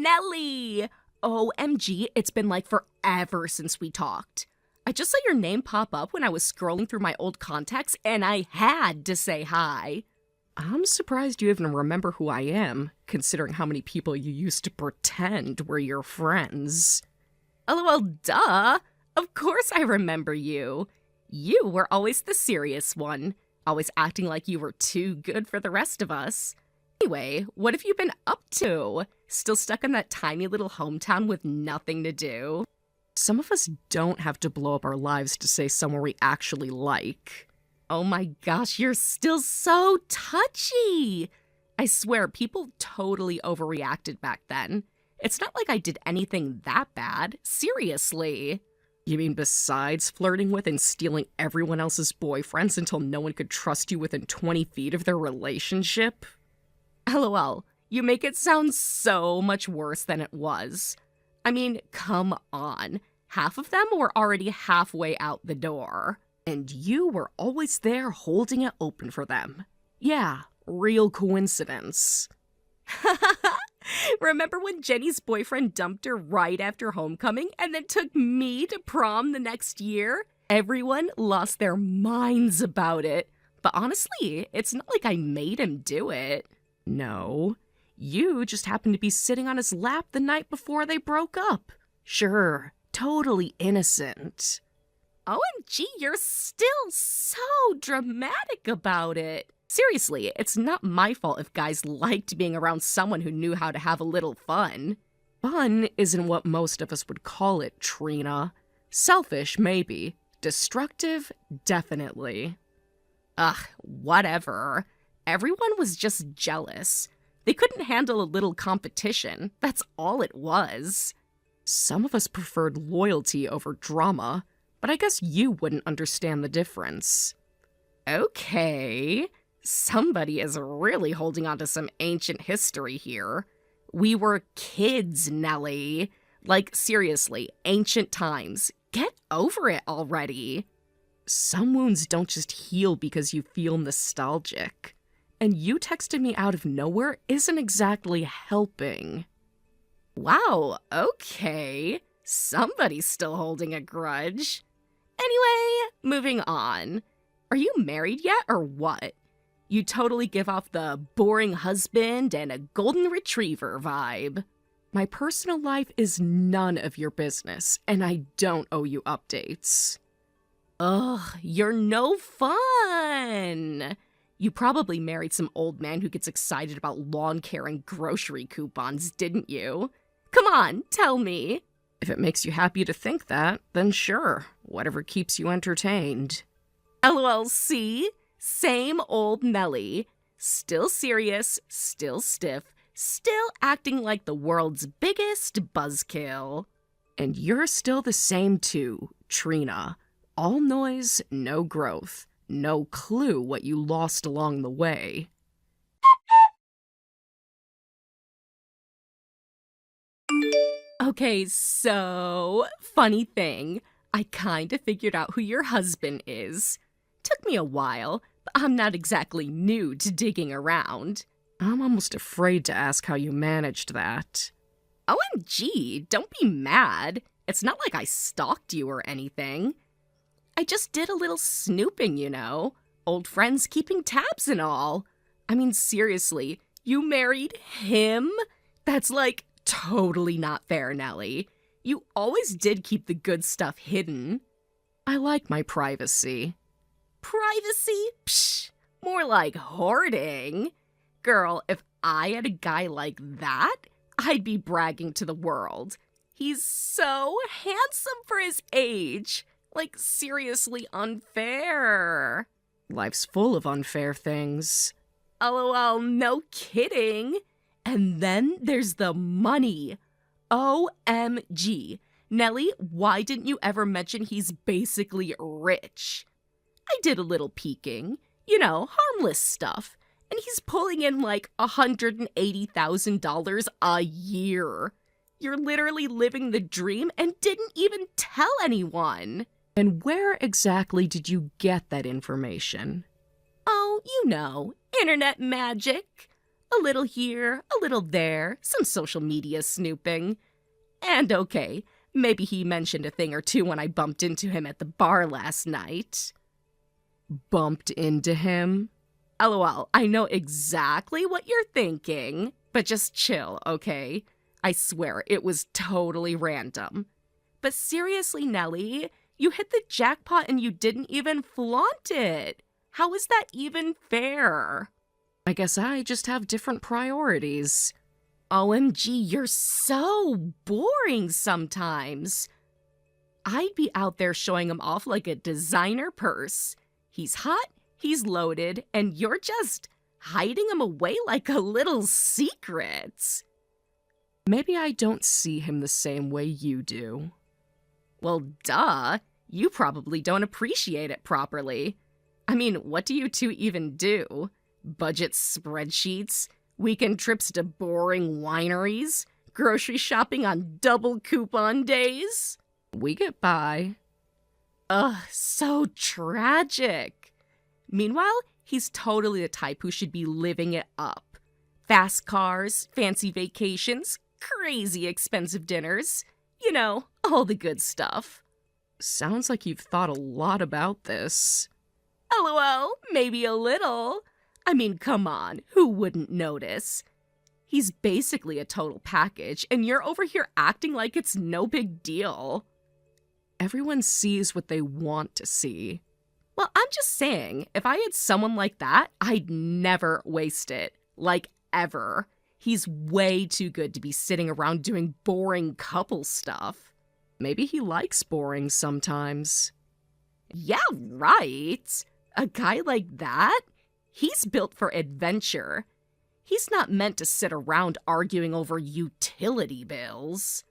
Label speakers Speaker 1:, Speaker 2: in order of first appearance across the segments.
Speaker 1: Nelly! OMG, it's been like forever since we talked. I just saw your name pop up when I was scrolling through my old contacts, and I had to say hi. I'm surprised you even remember who I am, considering how many people you used to pretend were your friends. LOL, duh! Of course I remember you. You were always the serious one, always acting like you were too good for the rest of us. Anyway, what have you been up to? Still stuck in that tiny little hometown with nothing to do? Some of us don't have to blow up our lives to say someone we actually like. Oh my gosh, you're still so touchy! I swear, people totally overreacted back then. It's not like I did anything that bad. Seriously. You mean besides flirting with and stealing everyone else's boyfriends until no one could trust you within 20 feet of their relationship? LOL, you make it sound so much worse than it was. I mean, come on. Half of them were already halfway out the door. And you were always there holding it open for them. Yeah, real coincidence. Remember when Jenny's boyfriend dumped her right after homecoming and then took me to prom the next year? Everyone lost their minds about it. But honestly, it's not like I made him do it. No, you just happened to be sitting on his lap the night before they broke up. Sure, totally innocent. OMG, you're still so dramatic about it. Seriously, it's not my fault if guys liked being around someone who knew how to have a little fun. Fun isn't what most of us would call it, Trina. Selfish, maybe. Destructive, definitely. Ugh, whatever. Everyone was just jealous. They couldn't handle a little competition. That's all it was. Some of us preferred loyalty over drama, but I guess you wouldn't understand the difference. Okay, somebody is really holding on to some ancient history here. We were kids, Nelly. Like, seriously, ancient times. Get over it already. Some wounds don't just heal because you feel nostalgic. And you texted me out of nowhere isn't exactly helping. Wow, okay. Somebody's still holding a grudge. Anyway, moving on. Are you married yet or what? You totally give off the boring husband and a golden retriever vibe. My personal life is none of your business, and I don't owe you updates. Ugh, you're no fun! You probably married some old man who gets excited about lawn care and grocery coupons, didn't you? Come on, tell me. If it makes you happy to think that, then sure, whatever keeps you entertained. LOLC, same old Nelly. Still serious, still stiff, still acting like the world's biggest buzzkill. And you're still the same too, Trina. All noise, no growth. No clue what you lost along the way. Okay, so, funny thing, I kinda figured out who your husband is. Took me a while, but I'm not exactly new to digging around. I'm almost afraid to ask how you managed that. OMG, don't be mad. It's not like I stalked you or anything. I just did a little snooping, you know. Old friends keeping tabs and all. I mean, seriously, you married him? That's like totally not fair, Nelly. You always did keep the good stuff hidden. I like my privacy. Privacy? Psh, more like hoarding. Girl, if I had a guy like that, I'd be bragging to the world. He's so handsome for his age. Like, seriously unfair. Life's full of unfair things. LOL, no kidding. And then there's the money. OMG. Nelly, why didn't you ever mention he's basically rich? I did a little peeking. You know, harmless stuff. And he's pulling in like $180,000 a year. You're literally living the dream and didn't even tell anyone. And where exactly did you get that information? Oh, you know, internet magic. A little here, a little there, some social media snooping. And okay, maybe he mentioned a thing or two when I bumped into him at the bar last night. Bumped into him? LOL, I know exactly what you're thinking, but just chill, okay? I swear, it was totally random. But seriously, Nelly, you hit the jackpot and you didn't even flaunt it. How is that even fair? I guess I just have different priorities. OMG, you're so boring sometimes. I'd be out there showing him off like a designer purse. He's hot, he's loaded, and you're just hiding him away like a little secret. Maybe I don't see him the same way you do. Well, duh. You probably don't appreciate it properly. I mean, what do you two even do? Budget spreadsheets? Weekend trips to boring wineries? Grocery shopping on double coupon days? We get by. Ugh, so tragic. Meanwhile, he's totally the type who should be living it up. Fast cars, fancy vacations, crazy expensive dinners. You know, all the good stuff. Sounds like you've thought a lot about this. LOL, maybe a little. I mean, come on, who wouldn't notice? He's basically a total package, and you're over here acting like it's no big deal. Everyone sees what they want to see. Well, I'm just saying, if I had someone like that, I'd never waste it. Like, ever. He's way too good to be sitting around doing boring couple stuff. Maybe he likes boring sometimes. Yeah, right. A guy like that? He's built for adventure. He's not meant to sit around arguing over utility bills.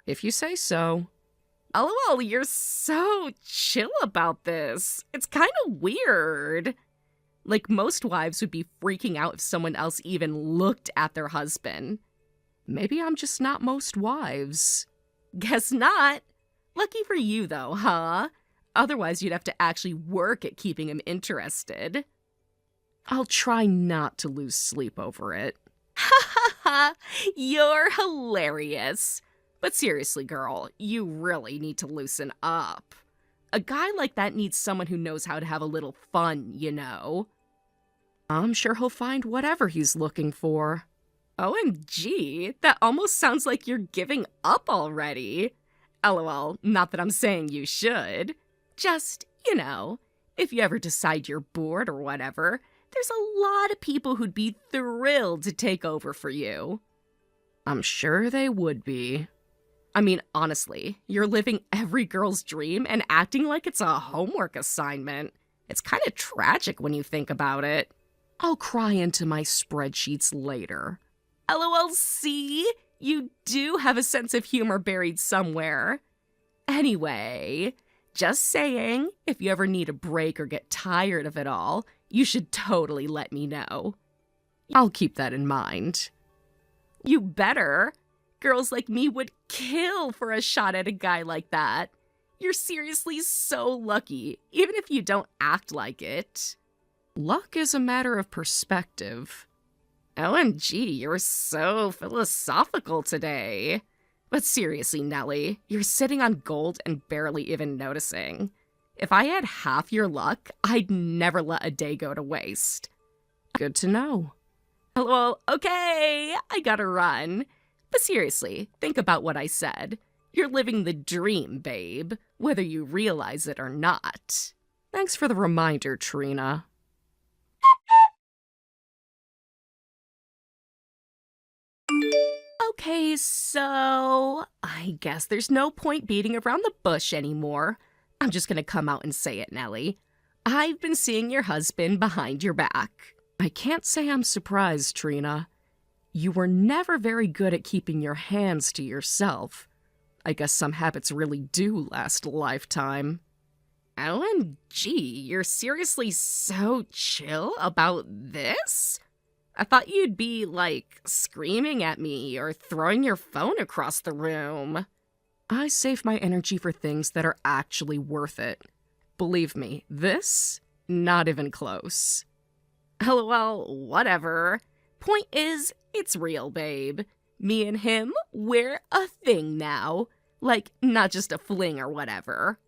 Speaker 1: If you say so. LOL, you're so chill about this. It's kind of weird. Like, most wives would be freaking out if someone else even looked at their husband. Maybe I'm just not most wives. Guess not. Lucky for you, though, huh? Otherwise, you'd have to actually work at keeping him interested. I'll try not to lose sleep over it. Ha ha ha! You're hilarious. But seriously, girl, you really need to loosen up. A guy like that needs someone who knows how to have a little fun, you know? I'm sure he'll find whatever he's looking for. OMG, that almost sounds like you're giving up already. LOL, not that I'm saying you should. Just, you know, if you ever decide you're bored or whatever, there's a lot of people who'd be thrilled to take over for you. I'm sure they would be. I mean, honestly, you're living every girl's dream and acting like it's a homework assignment. It's kind of tragic when you think about it. I'll cry into my spreadsheets later. LOL, see? You do have a sense of humor buried somewhere. Anyway, just saying, if you ever need a break or get tired of it all, you should totally let me know. I'll keep that in mind. You better. Girls like me would kill for a shot at a guy like that. You're seriously so lucky, even if you don't act like it. Luck is a matter of perspective. OMG, you're so philosophical today. But seriously, Nelly, you're sitting on gold and barely even noticing. If I had half your luck, I'd never let a day go to waste. Good to know. Well, okay, I gotta run. But seriously, think about what I said. You're living the dream, babe, whether you realize it or not. Thanks for the reminder, Trina. Okay, so I guess there's no point beating around the bush anymore. I'm just gonna come out and say it, Nelly. I've been seeing your husband behind your back. I can't say I'm surprised, Trina. You were never very good at keeping your hands to yourself. I guess some habits really do last a lifetime. OMG, you're seriously so chill about this? I thought you'd be, like, screaming at me or throwing your phone across the room. I save my energy for things that are actually worth it. Believe me, this? Not even close. LOL, whatever. Point is, it's real, babe. Me and him, we're a thing now. Like, not just a fling or whatever.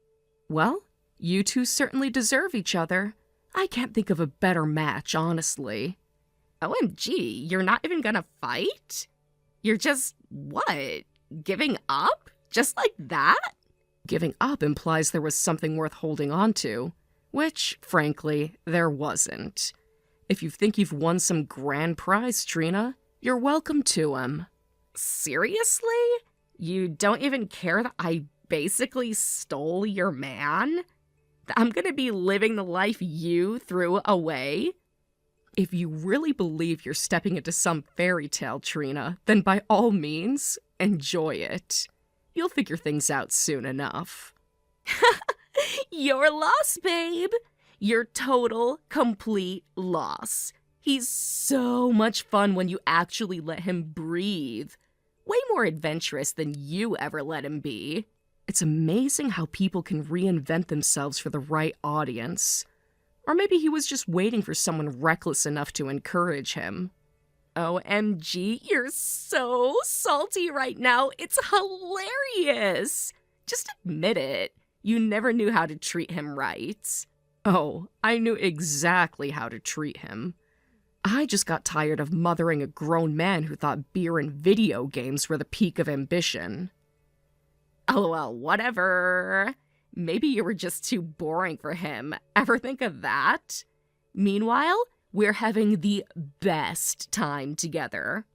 Speaker 1: Well, you two certainly deserve each other. I can't think of a better match, honestly. OMG, you're not even gonna fight? You're just, what, giving up? Just like that? Giving up implies there was something worth holding on to, which, frankly, there wasn't. If you think you've won some grand prize, Trina, you're welcome to him. Seriously? You don't even care that I basically stole your man? That I'm gonna be living the life you threw away? If you really believe you're stepping into some fairy tale, Trina, then by all means, enjoy it. You'll figure things out soon enough. Your loss, babe. Your total, complete loss. He's so much fun when you actually let him breathe. Way more adventurous than you ever let him be. It's amazing how people can reinvent themselves for the right audience. Or maybe he was just waiting for someone reckless enough to encourage him. OMG, you're so salty right now. It's hilarious. Just admit it. You never knew how to treat him right. Oh, I knew exactly how to treat him. I just got tired of mothering a grown man who thought beer and video games were the peak of ambition. LOL, whatever. Maybe you were just too boring for him. Ever think of that? Meanwhile, we're having the best time together.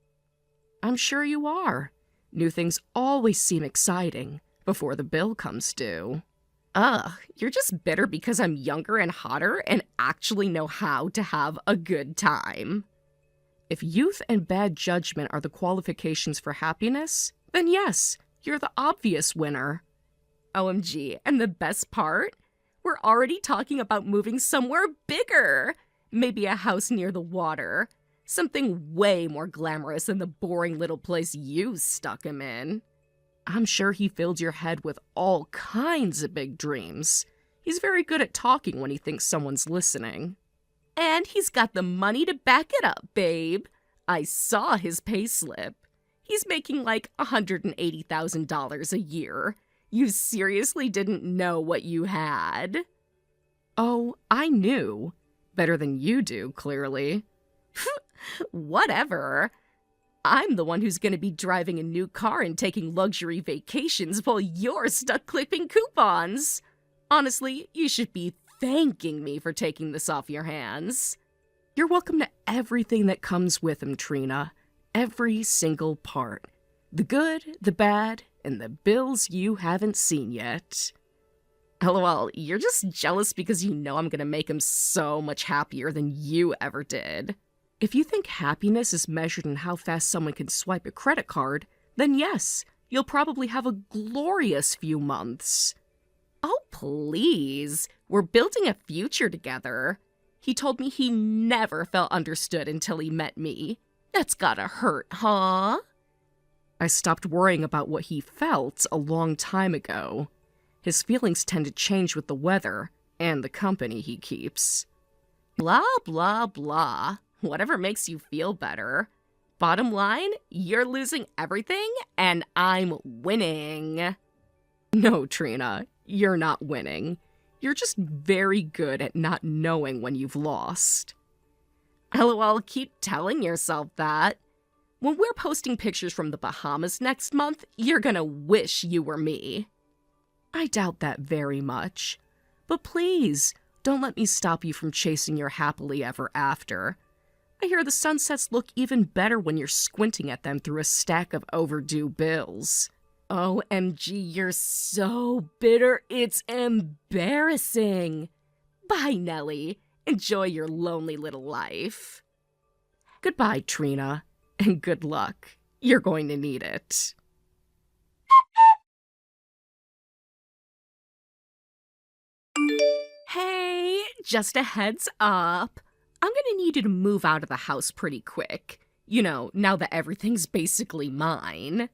Speaker 1: I'm sure you are. New things always seem exciting before the bill comes due. Ugh, you're just bitter because I'm younger and hotter and actually know how to have a good time. If youth and bad judgment are the qualifications for happiness, then yes, you're the obvious winner. OMG, and the best part? We're already talking about moving somewhere bigger. Maybe a house near the water. Something way more glamorous than the boring little place you stuck him in. I'm sure he filled your head with all kinds of big dreams. He's very good at talking when he thinks someone's listening. And he's got the money to back it up, babe. I saw his payslip. He's making like $180,000 a year. You seriously didn't know what you had? Oh, I knew. Better than you do, clearly. Whatever. I'm the one who's going to be driving a new car and taking luxury vacations while you're stuck clipping coupons. Honestly, you should be thanking me for taking this off your hands. You're welcome to everything that comes with him, Trina. Every single part. The good, the bad, and the bills you haven't seen yet. LOL, you're just jealous because you know I'm going to make him so much happier than you ever did. If you think happiness is measured in how fast someone can swipe a credit card, then yes, you'll probably have a glorious few months. Oh, please. We're building a future together. He told me he never felt understood until he met me. That's gotta hurt, huh? I stopped worrying about what he felt a long time ago. His feelings tend to change with the weather and the company he keeps. Blah, blah, blah. Whatever makes you feel better. Bottom line, you're losing everything, and I'm winning. No, Trina, you're not winning. You're just very good at not knowing when you've lost. LOL, keep telling yourself that. When we're posting pictures from the Bahamas next month, you're gonna wish you were me. I doubt that very much. But please, don't let me stop you from chasing your happily ever after. I hear the sunsets look even better when you're squinting at them through a stack of overdue bills. OMG, you're so bitter, it's embarrassing. Bye, Nellie. Enjoy your lonely little life. Goodbye, Trina, and good luck. You're going to need it. Hey, just a heads up. I'm gonna need you to move out of the house pretty quick. You know, now that everything's basically mine.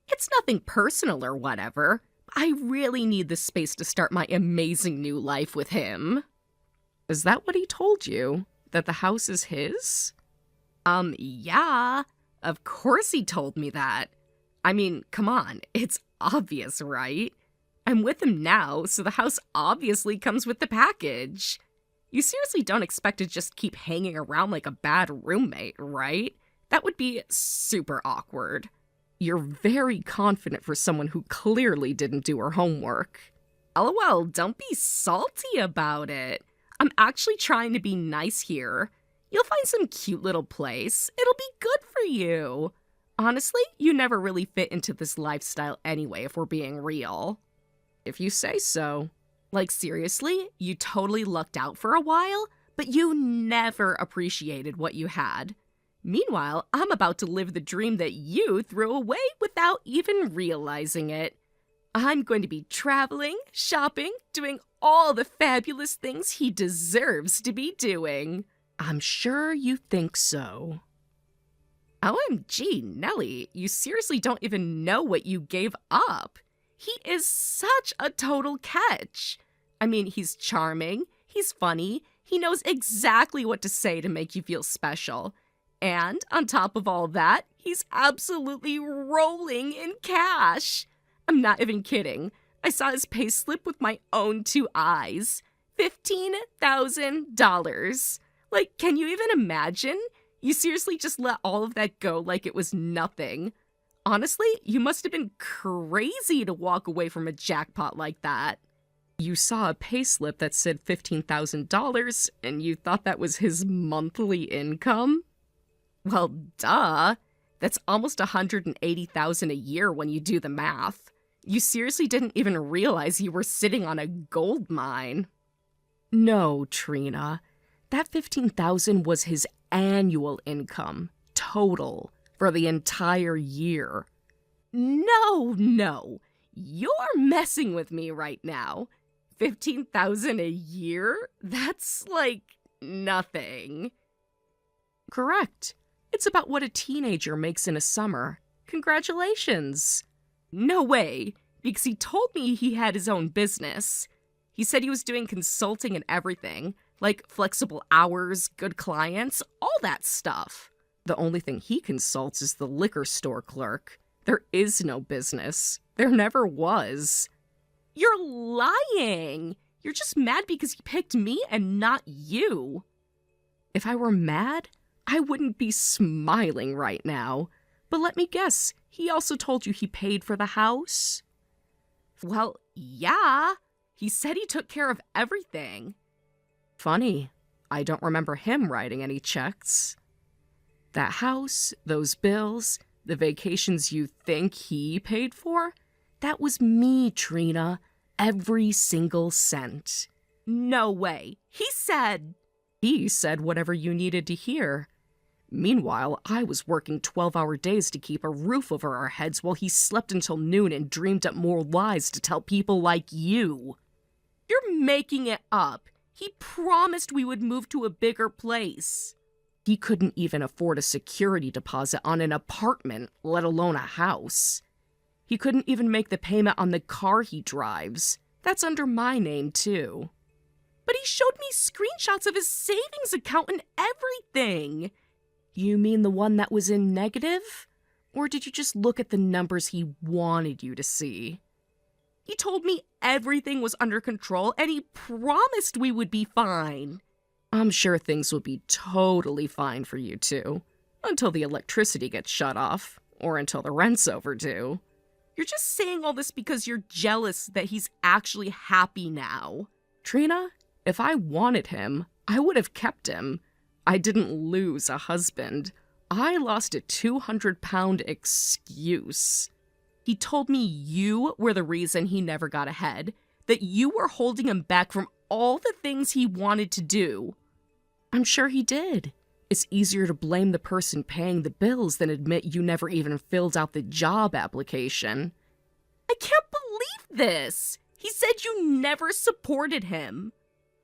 Speaker 1: It's nothing personal or whatever. I really need this space to start my amazing new life with him. Is that what he told you? That the house is his? Yeah. Of course he told me that. I mean, come on, it's obvious, right? I'm with him now, so the house obviously comes with the package. You seriously don't expect to just keep hanging around like a bad roommate, right? That would be super awkward. You're very confident for someone who clearly didn't do her homework. LOL, don't be salty about it. I'm actually trying to be nice here. You'll find some cute little place. It'll be good for you. Honestly, you never really fit into this lifestyle anyway, if we're being real. If you say so. Like, seriously, you totally lucked out for a while, but you never appreciated what you had. Meanwhile, I'm about to live the dream that you threw away without even realizing it. I'm going to be traveling, shopping, doing all the fabulous things he deserves to be doing. I'm sure you think so. OMG, Nelly, you seriously don't even know what you gave up. He is such a total catch. I mean, he's charming, he's funny, he knows exactly what to say to make you feel special. And on top of all that, he's absolutely rolling in cash. I'm not even kidding. I saw his payslip with my own two eyes. $15,000. Like, can you even imagine? You seriously just let all of that go like it was nothing. Honestly, you must have been crazy to walk away from a jackpot like that. You saw a payslip that said $15,000 and you thought that was his monthly income? Well, duh. That's almost $180,000 a year when you do the math. You seriously didn't even realize you were sitting on a gold mine. No, Trina. That $15,000 was his annual income, total, for the entire year. No. You're messing with me right now. $15,000 a year? That's like nothing. Correct. It's about what a teenager makes in a summer. Congratulations. No way, because he told me he had his own business. He said he was doing consulting and everything, like flexible hours, good clients, all that stuff. The only thing he consults is the liquor store clerk. There is no business. There never was. You're lying! You're just mad because he picked me and not you. If I were mad, I wouldn't be smiling right now. But let me guess, he also told you he paid for the house? Well, yeah. He said he took care of everything. Funny, I don't remember him writing any checks. That house, those bills, the vacations you think he paid for? That was me, Trina. Every single cent. No way. He said whatever you needed to hear. Meanwhile, I was working 12-hour days to keep a roof over our heads while he slept until noon and dreamed up more lies to tell people like you. You're making it up. He promised we would move to a bigger place. He couldn't even afford a security deposit on an apartment, let alone a house. He couldn't even make the payment on the car he drives. That's under my name, too. But he showed me screenshots of his savings account and everything. You mean the one that was in negative? Or did you just look at the numbers he wanted you to see? He told me everything was under control and he promised we would be fine. I'm sure things will be totally fine for you two. Until the electricity gets shut off. Or until the rent's overdue. You're just saying all this because you're jealous that he's actually happy now. Trina, if I wanted him, I would have kept him. I didn't lose a husband. I lost a 200-pound excuse. He told me you were the reason he never got ahead, that you were holding him back from all the things he wanted to do. I'm sure he did. It's easier to blame the person paying the bills than admit you never even filled out the job application. I can't believe this! He said you never supported him.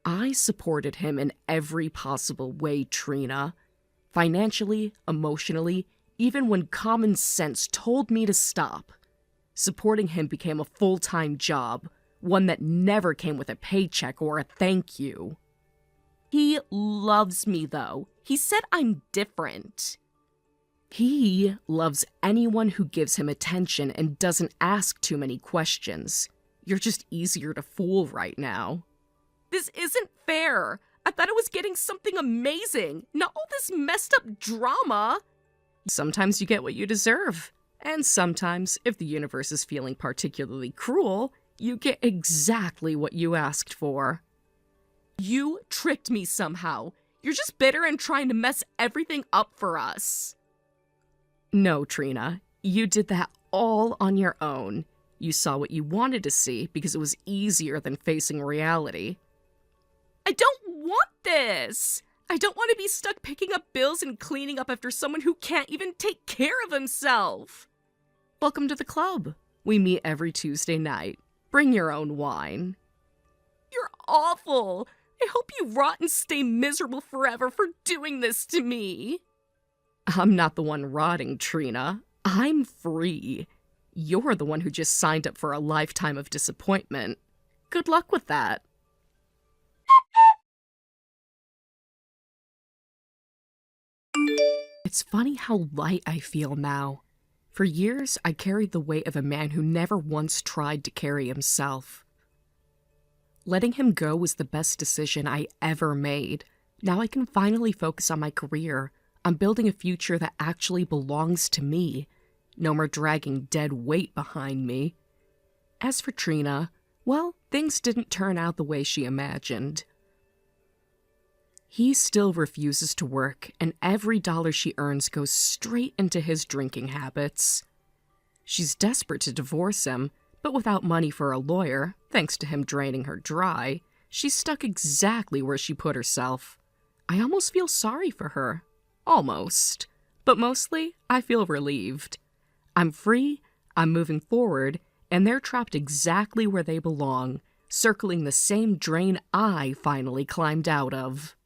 Speaker 1: I supported him in every possible way, Trina. Financially, emotionally, even when common sense told me to stop. Supporting him became a full-time job, one that never came with a paycheck or a thank you. He loves me, though. He said I'm different. He loves anyone who gives him attention and doesn't ask too many questions. You're just easier to fool right now. This isn't fair. I thought I was getting something amazing, not all this messed up drama. Sometimes you get what you deserve. And sometimes, if the universe is feeling particularly cruel, you get exactly what you asked for. You tricked me somehow. You're just bitter and trying to mess everything up for us. No, Trina. You did that all on your own. You saw what you wanted to see because it was easier than facing reality. I don't want this! I don't want to be stuck picking up bills and cleaning up after someone who can't even take care of himself. Welcome to the club. We meet every Tuesday night. Bring your own wine. You're awful. I hope you rot and stay miserable forever for doing this to me. I'm not the one rotting, Trina. I'm free. You're the one who just signed up for a lifetime of disappointment. Good luck with that. It's funny how light I feel now. For years, I carried the weight of a man who never once tried to carry himself. Letting him go was the best decision I ever made. Now I can finally focus on my career, on building a future that actually belongs to me. No more dragging dead weight behind me. As for Trina, well, things didn't turn out the way she imagined. He still refuses to work, and every dollar she earns goes straight into his drinking habits. She's desperate to divorce him, but without money for a lawyer, thanks to him draining her dry, she's stuck exactly where she put herself. I almost feel sorry for her. Almost. But mostly, I feel relieved. I'm free, I'm moving forward, and they're trapped exactly where they belong, circling the same drain I finally climbed out of.